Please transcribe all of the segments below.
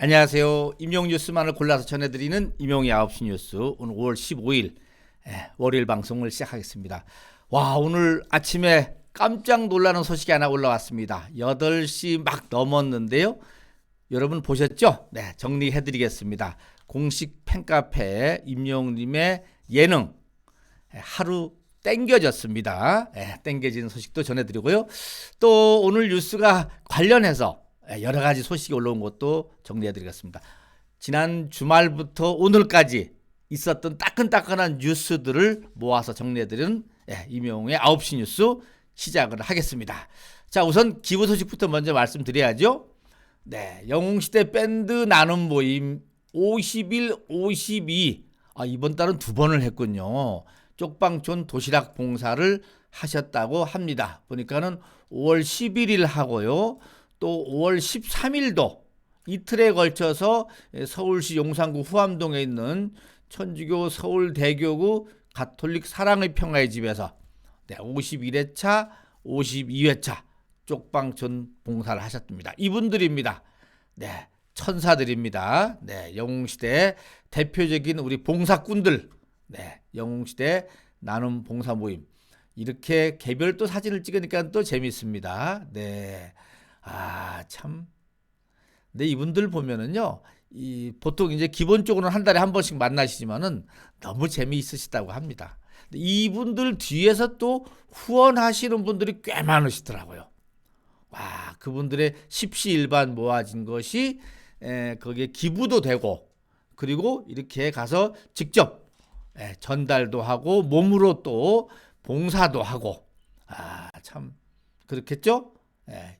안녕하세요. 임용 뉴스만을 골라서 전해드리는 임용의 9시 뉴스. 오늘 5월 15일 월요일 방송을 시작하겠습니다. 와, 오늘 아침에 깜짝 놀라는 소식이 하나 올라왔습니다. 8시 막 넘었는데요. 여러분 보셨죠? 네, 정리해드리겠습니다. 공식 팬카페 임용님의 예능 하루 땡겨졌습니다. 땡겨진 소식도 전해드리고요. 또 오늘 뉴스가 관련해서 여러 가지 소식이 올라온 것도 정리해드리겠습니다. 지난 주말부터 오늘까지 있었던 따끈따끈한 뉴스들을 모아서 정리해드리는 임용의 9시 뉴스 시작을 하겠습니다. 자, 우선 기부 소식부터 먼저 말씀드려야죠. 네, 영웅시대 밴드 나눔 모임 51, 52 이번 달은 2번을 했군요. 쪽방촌 도시락 봉사를 하셨다고 합니다. 보니까는 5월 11일 하고요. 또 5월 13일도 이틀에 걸쳐서 서울시 용산구 후암동에 있는 천주교 서울대교구 가톨릭 사랑의 평화의 집에서 51회차, 52회차 쪽방촌 봉사를 하셨습니다. 이분들입니다. 네, 천사들입니다. 네, 영웅시대 대표적인 우리 봉사꾼들. 네, 영웅시대 나눔 봉사 모임. 이렇게 개별 또 사진을 찍으니까 또 재밌습니다. 네. 참. 근데 이분들 보면은요, 보통 이제 기본적으로는 한 달에 한 번씩 만나시지만은 너무 재미있으시다고 합니다. 이분들 뒤에서 또 후원하시는 분들이 꽤 많으시더라고요. 와, 그분들의 십시일반 모아진 것이 거기에 기부도 되고, 그리고 이렇게 가서 직접 전달도 하고 몸으로 또 봉사도 하고, 참 그렇겠죠?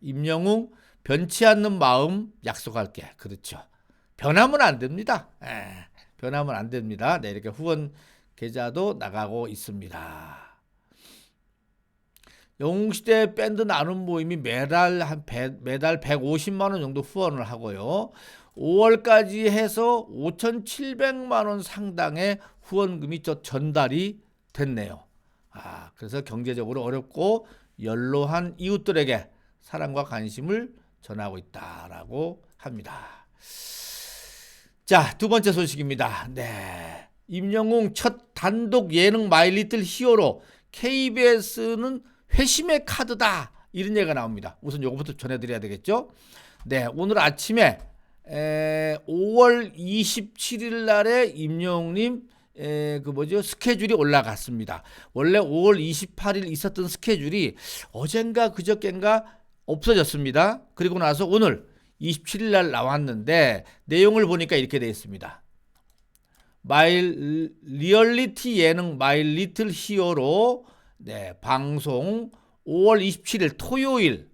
임영웅 변치 않는 마음 약속할게. 그렇죠. 변하면 안 됩니다. 변하면 안 됩니다. 네, 이렇게 후원 계좌도 나가고 있습니다. 영웅시대 밴드 나눔 모임이 매달 150만 원 정도 후원을 하고요. 5월까지 해서 5,700만 원 상당의 후원금이 전달이 됐네요. 그래서 경제적으로 어렵고 연로한 이웃들에게 사랑과 관심을 전하고 있다라고 합니다. 자, 두 번째 소식입니다. 네, 임영웅 첫 단독 예능 마이 리틀 히어로 KBS는 회심의 카드다, 이런 얘기가 나옵니다. 우선 요거부터 전해드려야 되겠죠. 네, 오늘 아침에 5월 27일 날에 임영웅님 스케줄이 올라갔습니다. 원래 5월 28일 있었던 스케줄이 어젠가 그저께인가 없어졌습니다. 그리고 나서 오늘 27일 날 나왔는데 내용을 보니까 이렇게 되어 있습니다. 리얼리티 예능 마이 리틀 히어로 방송 5월 27일 토요일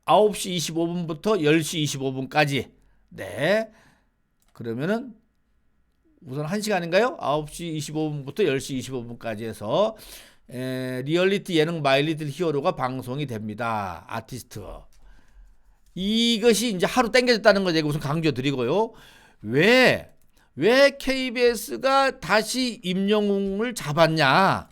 9시 25분부터 10시 25분까지. 네. 그러면은 우선 1시간인가요? 9시 25분부터 10시 25분까지 해서 리얼리티 예능 마이 리틀 히어로가 방송이 됩니다. 아티스트. 이것이 이제 하루 땡겨졌다는 거 제가 우선 강조 드리고요. 왜 KBS가 다시 임영웅을 잡았냐?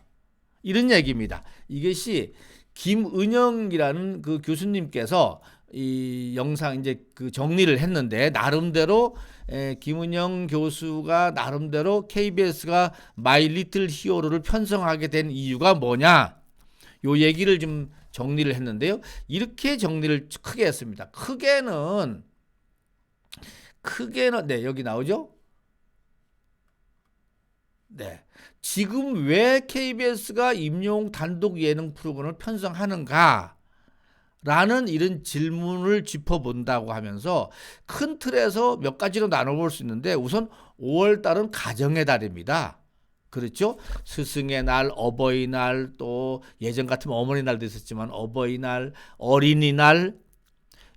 이런 얘기입니다. 이것이 김은영이라는 그 교수님께서 이 영상 이제 그 정리를 했는데, 나름대로 김은영 교수가 나름대로 KBS가 마이 리틀 히어로를 편성하게 된 이유가 뭐냐, 요 얘기를 좀 정리를 했는데요. 이렇게 정리를 크게 했습니다. 크게는 네, 여기 나오죠. 네, 지금 왜 KBS가 임영웅 단독 예능 프로그램을 편성하는가 라는 이런 질문을 짚어본다고 하면서 큰 틀에서 몇 가지로 나눠볼 수 있는데, 우선 5월 달은 가정의 달입니다. 그렇죠? 스승의 날, 어버이날, 또 예전 같으면 어머니날도 있었지만 어버이날, 어린이날,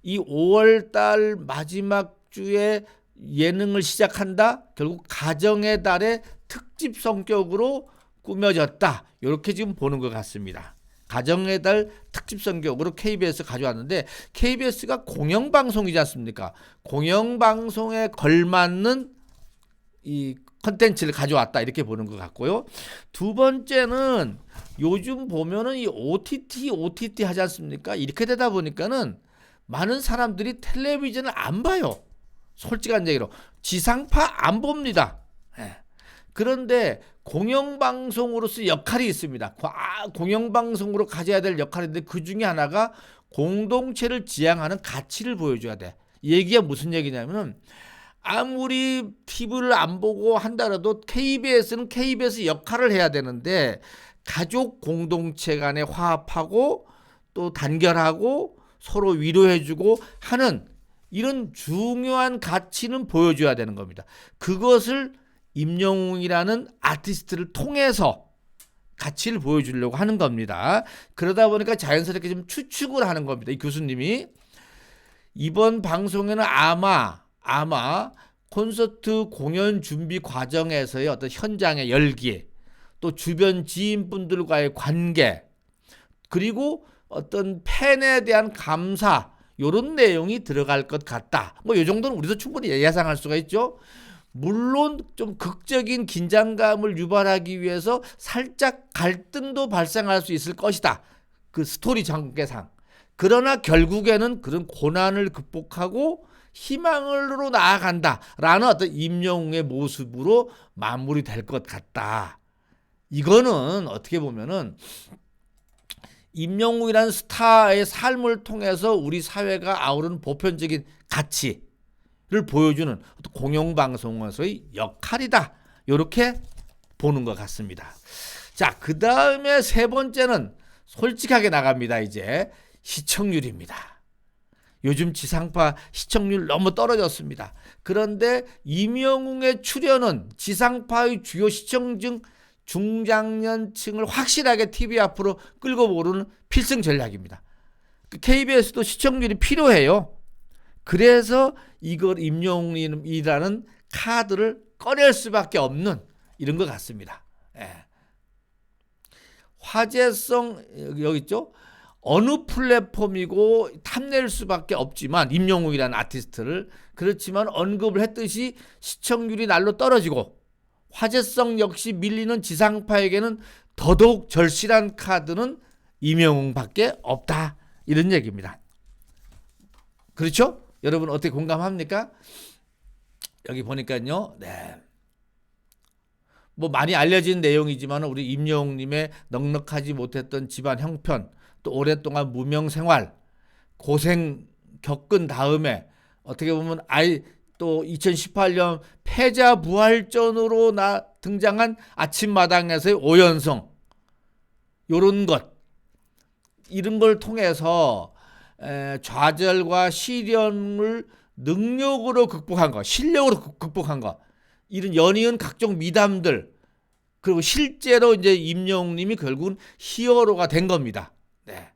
이 5월 달 마지막 주에 예능을 시작한다. 결국 가정의 달의 특집 성격으로 꾸며졌다. 이렇게 지금 보는 것 같습니다. 가정의 달 특집 성격으로 KBS 가져왔는데, KBS가 공영방송이지 않습니까? 공영방송에 걸맞는 이 컨텐츠를 가져왔다, 이렇게 보는 것 같고요. 두 번째는 요즘 보면은 이 OTT 하지 않습니까? 이렇게 되다 보니까는 많은 사람들이 텔레비전을 안 봐요. 솔직한 얘기로 지상파 안 봅니다. 예. 그런데 공영방송으로서 역할이 있습니다. 공영방송으로 가져야 될 역할인데 그 중에 하나가 공동체를 지향하는 가치를 보여줘야 돼. 이 얘기가 무슨 얘기냐면은 아무리 TV를 안 보고 한다라도 KBS는 KBS 역할을 해야 되는데 가족 공동체 간에 화합하고 또 단결하고 서로 위로해주고 하는 이런 중요한 가치는 보여줘야 되는 겁니다. 그것을 임영웅이라는 아티스트를 통해서 가치를 보여주려고 하는 겁니다. 그러다 보니까 자연스럽게 좀 추측을 하는 겁니다. 이 교수님이 이번 방송에는 아마 콘서트 공연 준비 과정에서의 어떤 현장의 열기, 또 주변 지인분들과의 관계, 그리고 어떤 팬에 대한 감사, 이런 내용이 들어갈 것 같다. 뭐 이 정도는 우리도 충분히 예상할 수가 있죠. 물론 좀 극적인 긴장감을 유발하기 위해서 살짝 갈등도 발생할 수 있을 것이다. 그 스토리 전개상. 그러나 결국에는 그런 고난을 극복하고 희망으로 나아간다라는 어떤 임영웅의 모습으로 마무리될 것 같다. 이거는 어떻게 보면은 임영웅이라는 스타의 삶을 통해서 우리 사회가 아우르는 보편적인 가치를 보여주는 공영방송에서의 역할이다. 이렇게 보는 것 같습니다. 자, 그 다음에 세 번째는 솔직하게 나갑니다. 이제 시청률입니다. 요즘 지상파 시청률 너무 떨어졌습니다. 그런데 임영웅의 출연은 지상파의 주요 시청층 중장년층을 확실하게 TV 앞으로 끌고 오르는 필승 전략입니다. KBS도 시청률이 필요해요. 그래서 이걸 임영웅이라는 카드를 꺼낼 수밖에 없는 이런 것 같습니다. 예. 화제성 여기 있죠. 어느 플랫폼이고 탐낼 수밖에 없지만 임영웅이라는 아티스트를 그렇지만 언급을 했듯이 시청률이 날로 떨어지고 화제성 역시 밀리는 지상파에게는 더더욱 절실한 카드는 임영웅밖에 없다. 이런 얘기입니다. 그렇죠? 여러분 어떻게 공감합니까? 여기 보니까요. 네. 뭐 많이 알려진 내용이지만 우리 임영웅님의 넉넉하지 못했던 집안 형편, 또 오랫동안 무명 생활, 고생 겪은 다음에 어떻게 보면 또 2018년 패자부활전으로 등장한 아침마당에서의 5연성 요런 것 이런 걸 통해서 좌절과 시련을 능력으로 극복한 것, 실력으로 극복한 것 이런 연이은 각종 미담들 그리고 실제로 이제 임영웅님이 결국은 히어로가 된 겁니다. 네.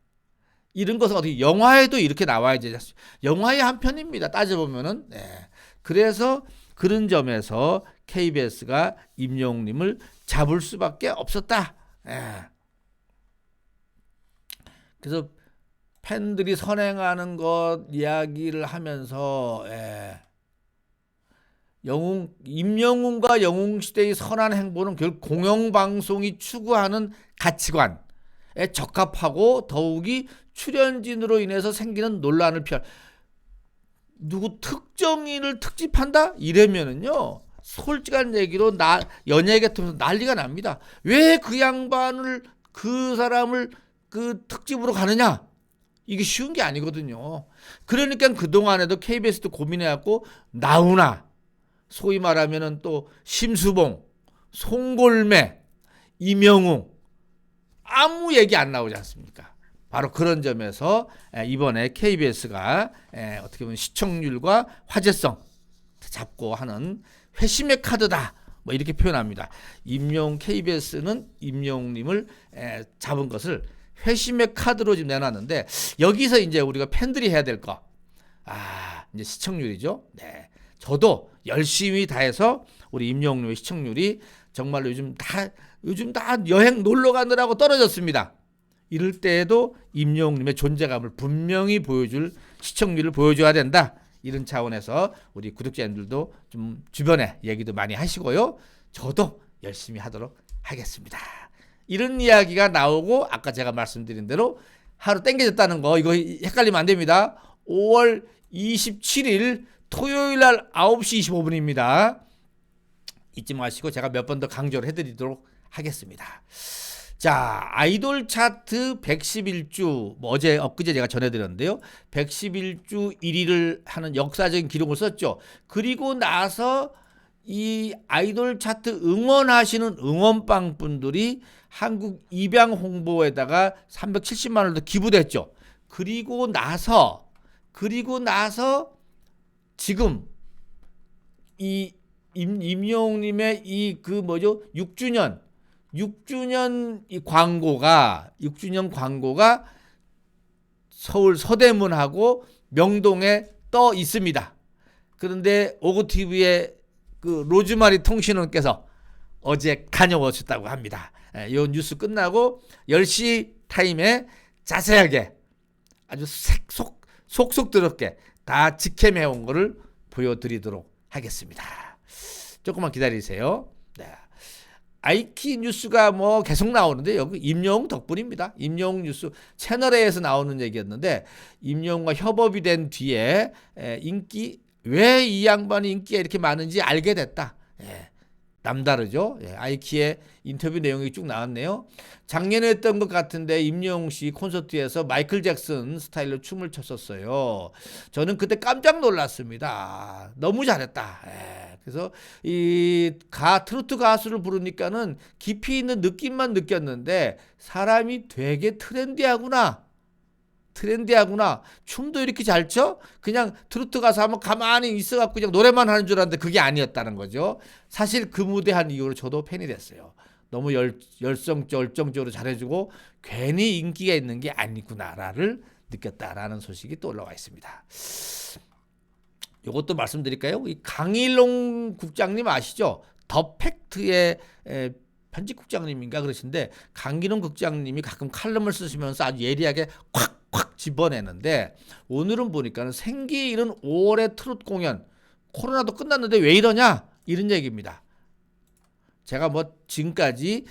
이런 것은 어떻게 영화에도 이렇게 나와야지 영화의 한 편입니다. 따져보면은. 네. 그래서 그런 점에서 KBS가 임영웅님을 잡을 수밖에 없었다. 예. 그래서 팬들이 선행하는 것 이야기를 하면서 임영웅과 영웅시대의 선한 행보는 결국 공영방송이 추구하는 가치관에 적합하고 더욱이 출연진으로 인해서 생기는 논란을 피할 누구 특정인을 특집한다? 이러면은요 솔직한 얘기로 연예계통해서 난리가 납니다. 왜 그 양반을 그 사람을 그 특집으로 가느냐? 이게 쉬운 게 아니거든요. 그러니까 그동안에도 KBS도 고민해갖고 나훈아 소위 말하면은 또 심수봉, 송골매, 임영웅 아무 얘기 안 나오지 않습니까? 바로 그런 점에서 이번에 KBS가 어떻게 보면 시청률과 화제성 잡고 하는 회심의 카드다. 뭐 이렇게 표현합니다. KBS는 임영웅님을 잡은 것을 회심의 카드로 지금 내놨는데 여기서 이제 우리가 팬들이 해야 될 거. 이제 시청률이죠. 네. 저도 열심히 다해서 우리 임영웅님의 시청률이 정말로 요즘 다 여행 놀러 가느라고 떨어졌습니다. 이럴 때에도 임영웅님의 존재감을 분명히 보여줄 시청률을 보여줘야 된다. 이런 차원에서 우리 구독자님들도 좀 주변에 얘기도 많이 하시고요. 저도 열심히 하도록 하겠습니다. 이런 이야기가 나오고 아까 제가 말씀드린 대로 하루 땡겨졌다는 거 이거 헷갈리면 안 됩니다. 5월 27일 토요일 날 9시 25분입니다. 잊지 마시고 제가 몇 번 더 강조를 해드리도록 하겠습니다. 자, 아이돌 차트 111주, 뭐 엊그제 제가 전해드렸는데요. 111주 1위를 하는 역사적인 기록을 썼죠. 그리고 나서 이 아이돌 차트 응원하시는 응원빵 분들이 한국 입양 홍보에다가 370만 원을 더 기부됐죠. 그리고 나서 지금 이 임영웅님의 이 그 뭐죠? 6주년 이 광고가 6주년 광고가 서울 서대문하고 명동에 떠 있습니다. 그런데 오고TV의 그 로즈마리 통신원께서 어제 다녀오셨다고 합니다. 이 뉴스 끝나고 10시 타임에 자세하게 아주 속속스럽게 다 직캠해온 거를 보여드리도록 하겠습니다. 조금만 기다리세요. 네. 아이키 뉴스가 뭐 계속 나오는데 여기 임영웅 덕분입니다. 임영웅 뉴스 채널A에서 나오는 얘기였는데 임영웅과 협업이 된 뒤에 왜 이 양반이 인기가 이렇게 많은지 알게 됐다. 남다르죠. 아이키의 인터뷰 내용이 쭉 나왔네요. 작년에 했던 것 같은데 임영웅 씨 콘서트에서 마이클 잭슨 스타일로 춤을 췄었어요. 저는 그때 깜짝 놀랐습니다. 너무 잘했다. 그래서 트로트 가수를 부르니까는 깊이 있는 느낌만 느꼈는데 사람이 되게 트렌디하구나. 춤도 이렇게 잘 춰? 그냥 트로트 가수 하면 가만히 있어갖고 그냥 노래만 하는 줄 알았는데 그게 아니었다는 거죠. 사실 그 무대 한 이후로 저도 팬이 됐어요. 너무 열정적으로 잘해주고 괜히 인기가 있는 게 아니구나를 느꼈다라는 소식이 또 올라와 있습니다. 이것도 말씀드릴까요? 이 강일롱 국장님 아시죠? 더 팩트의 편집국장님인가 그러신데 강일롱 국장님이 가끔 칼럼을 쓰시면서 아주 예리하게 콱 집어내는데 오늘은 보니까 생기 이른 5월의 트롯 공연 코로나도 끝났는데 왜 이러냐 이런 얘기입니다. 제가 뭐 지금까지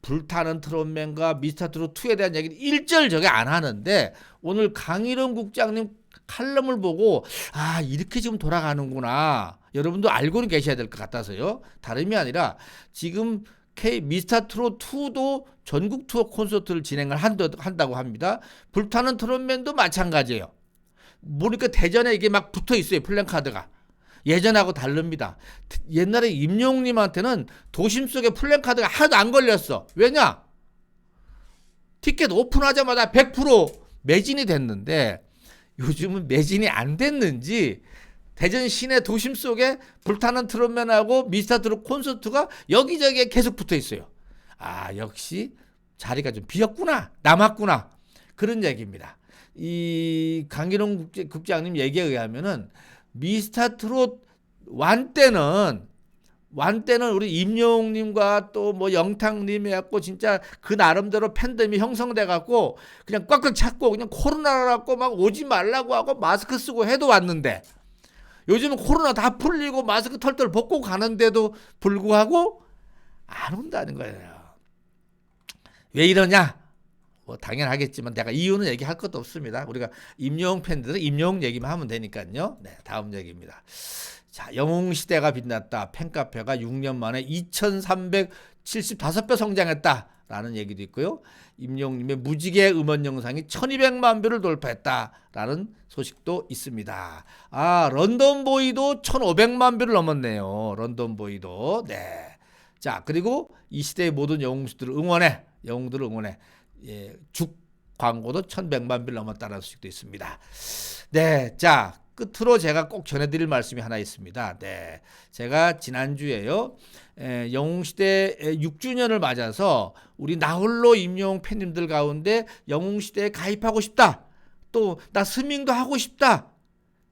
불타는 트롯맨과 미스터트롯 2에 대한 얘기는 일절 저게 안 하는데 오늘 강일원 국장님 칼럼을 보고 이렇게 지금 돌아가는구나 여러분도 알고는 계셔야 될 것 같아서요. 다름이 아니라 지금 미스터트롯 2도 전국 투어 콘서트를 진행을 한다고 합니다. 불타는 트롯맨도 마찬가지예요. 보니까 대전에 이게 막 붙어 있어요. 플랜카드가. 예전하고 다릅니다. 옛날에 임영웅님한테는 도심 속에 플랜카드가 하나도 안 걸렸어. 왜냐? 티켓 오픈하자마자 100% 매진이 됐는데 요즘은 매진이 안 됐는지 대전 시내 도심 속에 불타는 트롯맨하고 미스터트롯 콘서트가 여기저기에 계속 붙어 있어요. 역시 자리가 좀 비었구나. 남았구나. 그런 얘기입니다. 이 강기룡 국장님 얘기에 의하면은 미스터트롯 완 때는 우리 임영웅님과 또 뭐 영탁님 해갖고 진짜 그 나름대로 팬덤이 형성돼갖고 그냥 꽉꽉 찼고 그냥 코로나라고 막 오지 말라고 하고 마스크 쓰고 해도 왔는데 요즘은 코로나 다 풀리고 마스크 털털 벗고 가는데도 불구하고 안 온다는 거예요. 왜 이러냐? 뭐 당연하겠지만 내가 이유는 얘기할 것도 없습니다. 우리가 임영웅 팬들은 임영웅 얘기만 하면 되니까요. 네, 다음 얘기입니다. 자, 영웅시대가 빛났다. 팬카페가 6년 만에 2375배 성장했다라는 얘기도 있고요. 임영웅님의 무지개 음원 영상이 1200만 뷰를 돌파했다라는 소식도 있습니다. 런던보이도 1500만 뷰를 넘었네요. 런던보이도. 네. 자, 그리고 이 시대의 모든 영웅들을 응원해. 죽 광고도 1100만 뷰를 넘었다는 소식도 있습니다. 네. 자, 끝으로 제가 꼭 전해드릴 말씀이 하나 있습니다. 네. 제가 지난주에요. 영웅시대 6주년을 맞아서 우리 나홀로 임영웅 팬님들 가운데 영웅시대에 가입하고 싶다. 또 나 스밍도 하고 싶다.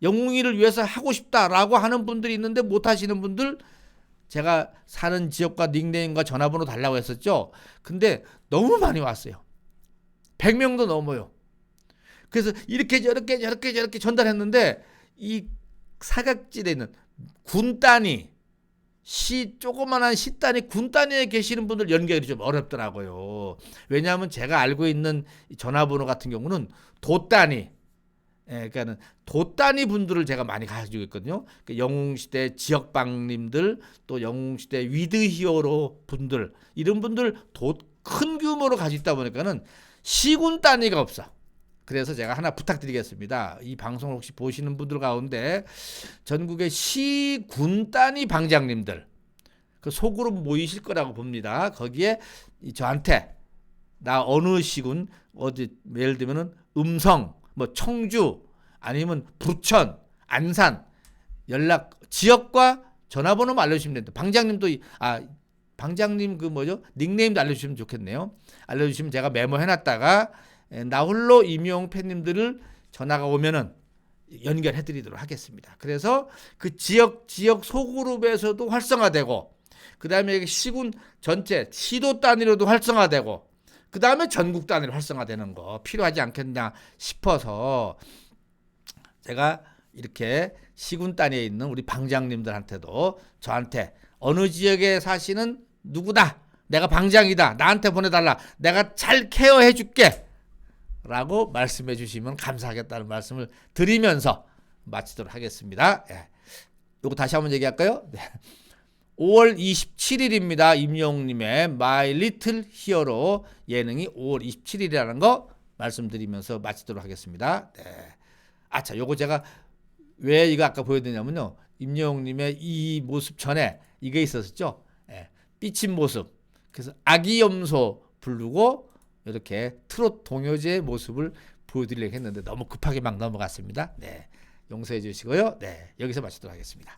영웅이를 위해서 하고 싶다라고 하는 분들이 있는데 못하시는 분들 제가 사는 지역과 닉네임과 전화번호 달라고 했었죠. 근데 너무 많이 왔어요. 100명도 넘어요. 그래서 이렇게 저렇게 전달했는데 이 사각지대에 있는 군 단위 조그만한 시 단위 군 단위에 계시는 분들 연결이 좀 어렵더라고요. 왜냐하면 제가 알고 있는 전화번호 같은 경우는 도 단위 그러니까는 도 단위 분들을 제가 많이 가지고 있거든요. 그 영웅시대 지역방님들, 또 영웅시대 위드 히어로 분들, 이런 분들 큰 규모로 가지고 있다 보니까는 시군 단위가 없어. 그래서 제가 하나 부탁드리겠습니다. 이 방송을 혹시 보시는 분들 가운데 전국의 시군 단위 방장님들, 그 소그룹 모이실 거라고 봅니다. 거기에 저한테 나 어느 시군 어디 예를 들면은 음성, 뭐 청주, 아니면 부천, 안산 연락 지역과 전화번호만 알려주시면 됩니다. 방장님도 방장님 그 뭐죠 닉네임도 알려주시면 좋겠네요. 알려주시면 제가 메모해놨다가 나 홀로 임용 팬님들을 전화가 오면은 연결해드리도록 하겠습니다. 그래서 그 지역 소그룹에서도 활성화되고, 그 다음에 시군 전체 시도 단위로도 활성화되고, 그 다음에 전국 단위로 활성화되는 거 필요하지 않겠냐 싶어서 제가 이렇게 시군 단위에 있는 우리 방장님들한테도 저한테 어느 지역에 사시는 누구다, 내가 방장이다, 나한테 보내달라, 내가 잘 케어해 줄게 라고 말씀해 주시면 감사하겠다는 말씀을 드리면서 마치도록 하겠습니다. 요거 다시 한번 얘기할까요? 5월 27일입니다. 임영웅님의 My Little Hero 예능이 5월 27일이라는 거 말씀드리면서 마치도록 하겠습니다. 자, 요거 제가 왜 이거 아까 보여드리냐면요. 임영웅님의 이 모습 전에 이게 있었죠. 삐친 모습. 그래서 아기염소 부르고 이렇게 트롯 동요제의 모습을 보여드리려고 했는데 너무 급하게 막 넘어갔습니다. 용서해 주시고요. 여기서 마치도록 하겠습니다.